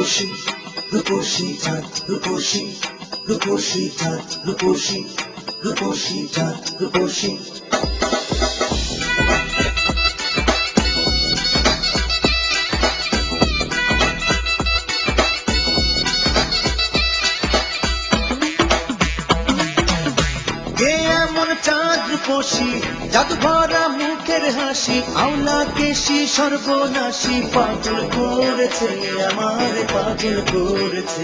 রূপসী রূপসী চাঁদ রূপসী রূপসী চাঁদ রূপসী রূপসী চাঁদ রূপসী এমন চাঁদ রূপসী জাদু ভরা মুখের হাসি আওলা কেশি সর্বনাশী পাগল করেছে আমার পাগল করেছে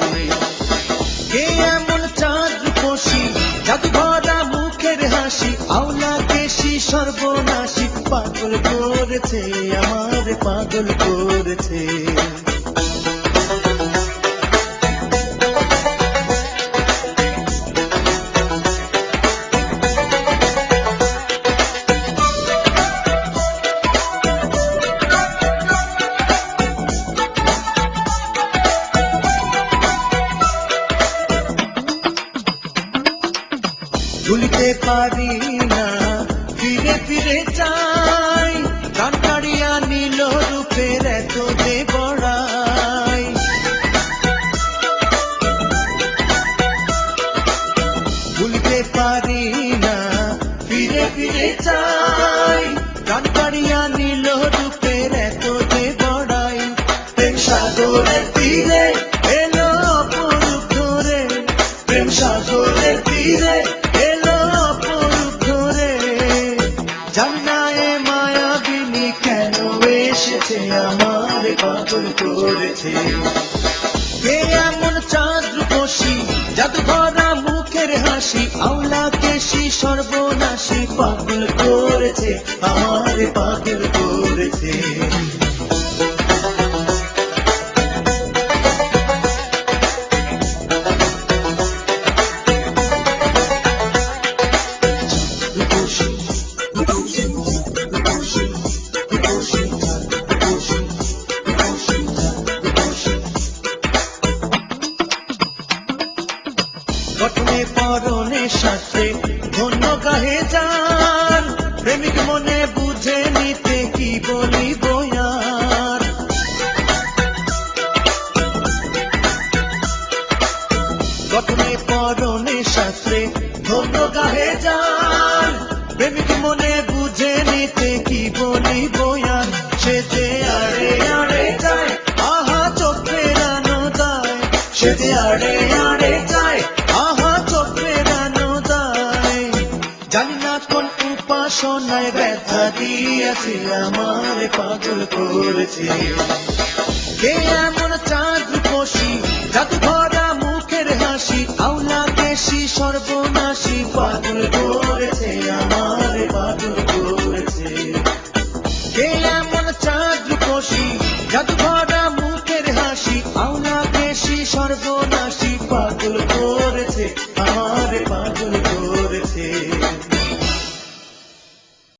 কে এমন চাঁদ রূপসী জাদু ভরা মুখের হাসি আওলা কেশি সর্বনাশী পাগল করেছে আমার পাগল করেছে ভুলতে পারি না ফিরে ফিরে চাই গান কাড়িয়া নীল রূপের এত যে বড়াই ভুলতে পারি না ফিরে ফিরে চাই গান কাড়িয়া নীল রূপের এত যে বড়াই প্রেম সাগরের তীরে এলো অপরূপ ধরে প্রেম সাগরের তীরে মায়াবিনী কেন এসেছে আমার পাগল করেছে কে এমন চাঁদ রূপসী জাদু ভরা মুখের হাসি আওলা কেশি সর্বনাশী পাগল করেছে আমার পাগল করেছে গঠনে পরনে সাথে ধন্য গাহে যান প্রেমিক মনে বুঝে নিতে কি বলিব আর গঠনে পরনে সাথে ধন্য গাহে যান প্রেমিক মনে বুঝে নিতে কি বলিব আর সে যে আড়ে আড়ে যায় আহা চোখে রানো যায় সে যে আড়ে আড়ে যায় জানি না কোন উপাসনায় ব্যথা দিয়েছে আমার পাগল করেছে কে এমন চাঁদ রূপসী জাদু ভরা মুখের হাসি আওলা কেশি সর্বনাশী পাগল করেছে আমার পাগল করেছে কে এমন চাঁদ রূপসী জাদু ভরা মুখের হাসি আওলা কেশি সর্বনাশী